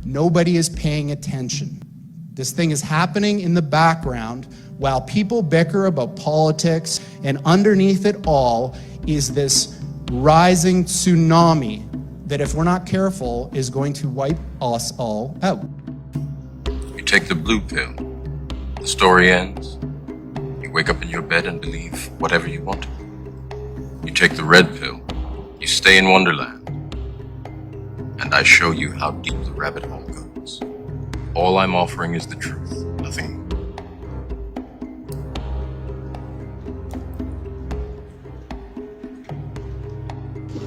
Nobody is paying attention. This thing is happening in the background while people bicker about politics, and underneath it all is this rising tsunami that, if we're not careful, is going to wipe us all out. You take the blue pill, the story ends. You wake up in your bed and believe whatever you want to. You take the red pill, you stay in Wonderland, and I show you how deep the rabbit hole goes. All I'm offering is the truth, nothing more.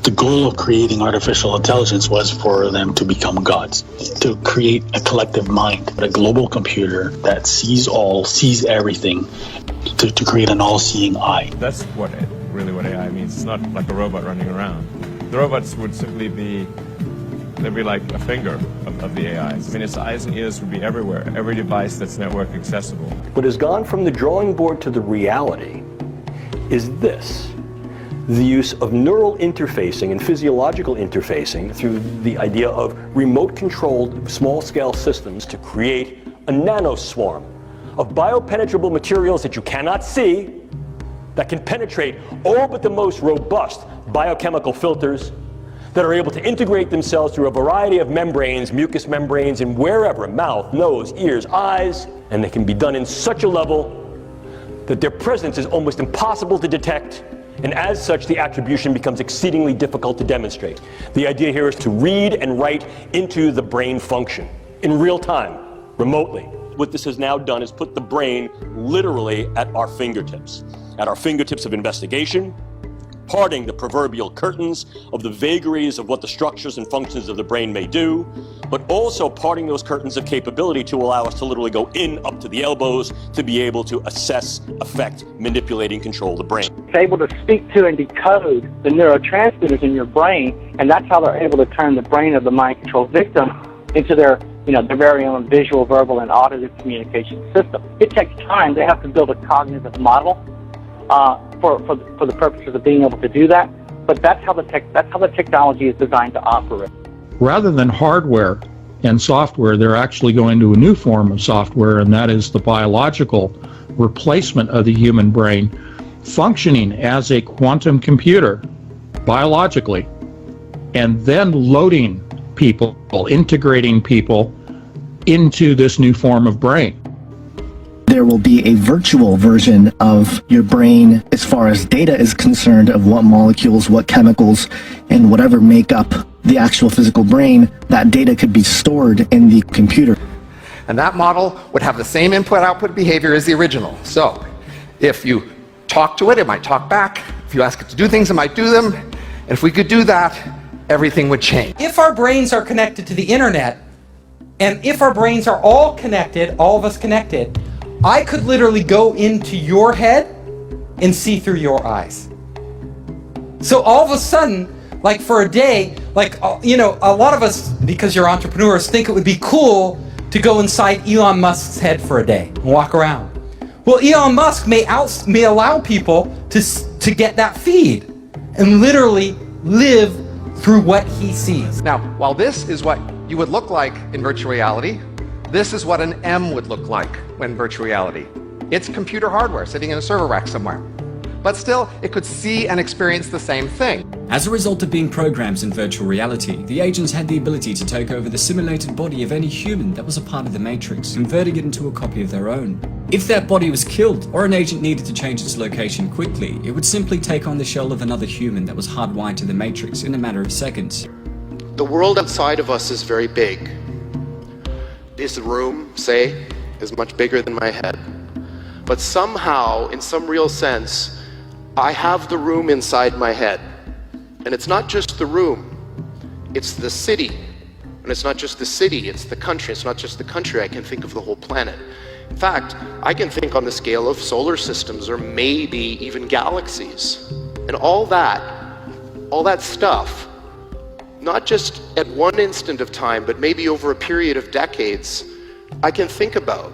The goal of creating artificial intelligence was for them to become gods, to create a collective mind, a global computer that sees all, sees everything, to create an all-seeing eye. That's really what AI means. It's not like a robot running around. The robots would simply be, they'd be like a finger of the AIs. I mean, its eyes and ears would be everywhere, every device that's network accessible. What has gone from the drawing board to the reality is this: the use of neural interfacing and physiological interfacing through the idea of remote-controlled small-scale systems to create a nanoswarm of biopenetrable materials that you cannot see, that can penetrate all but the most robust biochemical filters, that are able to integrate themselves through a variety of membranes, mucous membranes, and wherever, mouth, nose, ears, eyes, and they can be done in such a level that their presence is almost impossible to detect, and as such the attribution becomes exceedingly difficult to demonstrate. The idea here is to read and write into the brain function in real time, remotely. What this has now done is put the brain literally at our fingertips of investigation, parting the proverbial curtains of the vagaries of what the structures and functions of the brain may do, but also parting those curtains of capability to allow us to literally go in up to the elbows to be able to assess, affect, manipulate, and control the brain. It's able to speak to and decode the neurotransmitters in your brain, and that's how they're able to turn the brain of the mind control victim into their very own visual, verbal, and auditive communication system. It takes time. They have to build a cognitive model for the purposes of being able to do that. But that's how the technology is designed to operate. Rather than hardware and software, they're actually going to a new form of software, and that is the biological replacement of the human brain, functioning as a quantum computer biologically, and then loading people, integrating people into this new form of brain. There will be a virtual version of your brain as far as data is concerned, of what molecules, what chemicals, and whatever make up the actual physical brain. That data could be stored in the computer. And that model would have the same input-output behavior as the original. So if you talk to it, it might talk back. If you ask it to do things, it might do them. And if we could do that, everything would change. If our brains are connected to the internet, and if our brains are all connected, all of us connected, I could literally go into your head and see through your eyes. So all of a sudden, like for a day, like, a lot of us, because you're entrepreneurs, think it would be cool to go inside Elon Musk's head for a day and walk around. Well, Elon Musk may allow people to get that feed and literally live through what he sees. Now, while this is what you would look like in virtual reality, this is what an M would look like when virtual reality. It's computer hardware sitting in a server rack somewhere. But still, it could see and experience the same thing. As a result of being programmed in virtual reality, the agents had the ability to take over the simulated body of any human that was a part of the Matrix, converting it into a copy of their own. If that body was killed, or an agent needed to change its location quickly, it would simply take on the shell of another human that was hardwired to the Matrix in a matter of seconds. The world outside of us is very big. This room, say, is much bigger than my head. But somehow, in some real sense, I have the room inside my head. And it's not just the room, it's the city. And it's not just the city, it's the country. It's not just the country, I can think of the whole planet. In fact, I can think on the scale of solar systems or maybe even galaxies. And all that stuff, not just at one instant of time, but maybe over a period of decades, I can think about.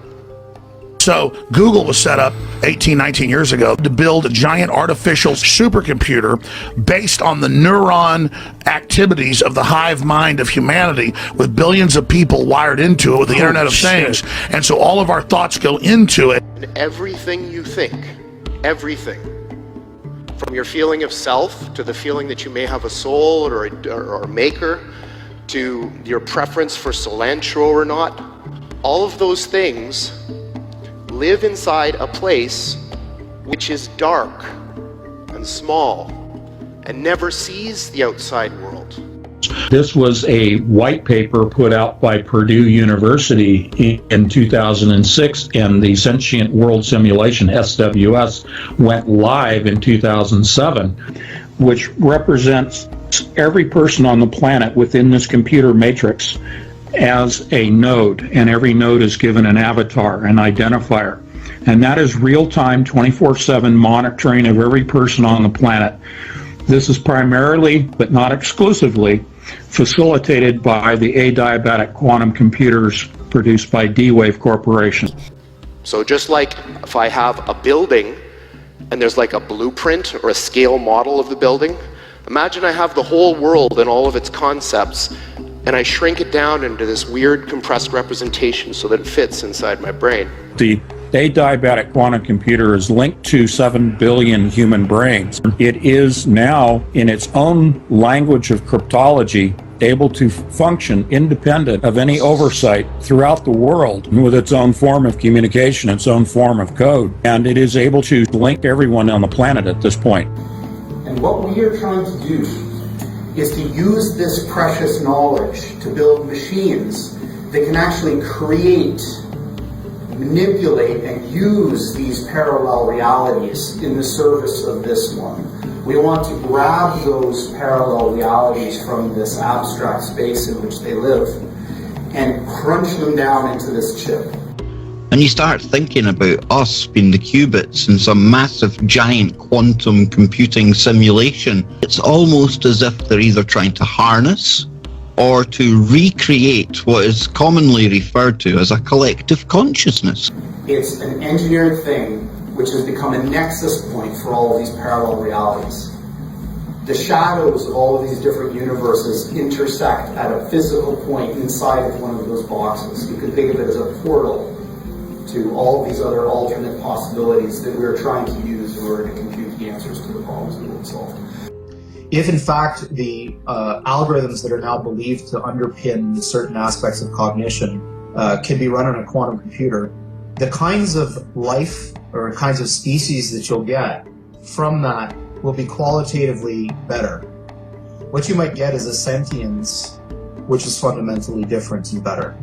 So Google was set up 18, 19 years ago to build a giant artificial supercomputer based on the neuron activities of the hive mind of humanity, with billions of people wired into it with the Internet of Things. And so all of our thoughts go into it. And everything you think, everything, from your feeling of self to the feeling that you may have a soul or a maker, to your preference for cilantro or not, all of those things live inside a place which is dark and small and never sees the outside world. This was a white paper put out by Purdue University in 2006, and the Sentient World Simulation, SWS, went live in 2007, which represents every person on the planet within this computer matrix as a node, and every node is given an avatar, an identifier. And that is real-time, 24/7 monitoring of every person on the planet. This is primarily, but not exclusively, facilitated by the adiabatic quantum computers produced by D-Wave Corporation. So just like if I have a building and there's like a blueprint or a scale model of the building, imagine I have the whole world and all of its concepts, and I shrink it down into this weird compressed representation so that it fits inside my brain. The adiabatic quantum computer is linked to 7 billion human brains. It is now, in its own language of cryptology, able to function independent of any oversight throughout the world with its own form of communication, its own form of code. And it is able to link everyone on the planet at this point. And what we are trying to do is to use this precious knowledge to build machines that can actually create, manipulate, and use these parallel realities in the service of this one. We want to grab those parallel realities from this abstract space in which they live and crunch them down into this chip. And you start thinking about us being the qubits in some massive giant quantum computing simulation. It's almost as if they're either trying to harness or to recreate what is commonly referred to as a collective consciousness. It's an engineered thing which has become a nexus point for all of these parallel realities. The shadows of all of these different universes intersect at a physical point inside of one of those boxes. You can think of it as a portal to all of these other alternate possibilities that we're trying to use in order to compute the answers to the problems that we've solved. If in fact the algorithms that are now believed to underpin certain aspects of cognition can be run on a quantum computer, the kinds of life or kinds of species that you'll get from that will be qualitatively better. What you might get is a sentience which is fundamentally different and better,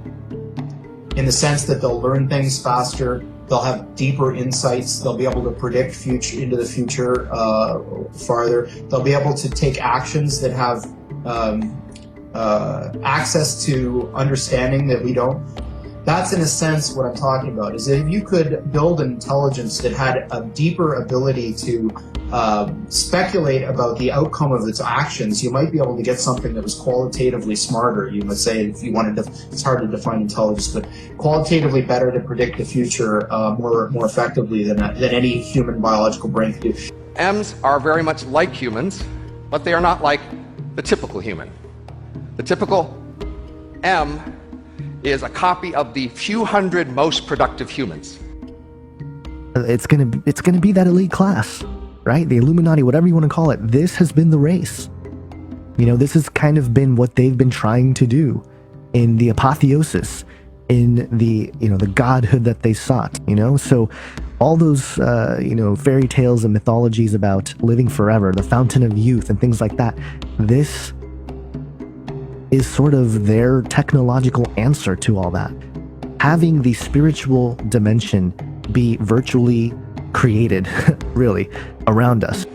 in the sense that they'll learn things faster, they'll have deeper insights, they'll be able to predict into the future farther, they'll be able to take actions that have access to understanding that we don't. That's in a sense what I'm talking about, is that if you could build an intelligence that had a deeper ability to speculate about the outcome of its actions, you might be able to get something that was qualitatively smarter. You would say, if you wanted to, it's hard to define intelligence, but qualitatively better to predict the future more effectively than any human biological brain could do. M's are very much like humans, but they are not like the typical human. The typical M is a copy of the few hundred most productive humans. It's gonna be that elite class, right? The Illuminati, whatever you want to call it. This has been the race. You know, this has kind of been what they've been trying to do in the apotheosis, in the, you know, the godhood that they sought, you know? So all those, you know, fairy tales and mythologies about living forever, the fountain of youth and things like that, this is sort of their technological answer to all that. Having the spiritual dimension be virtually created, really, around us.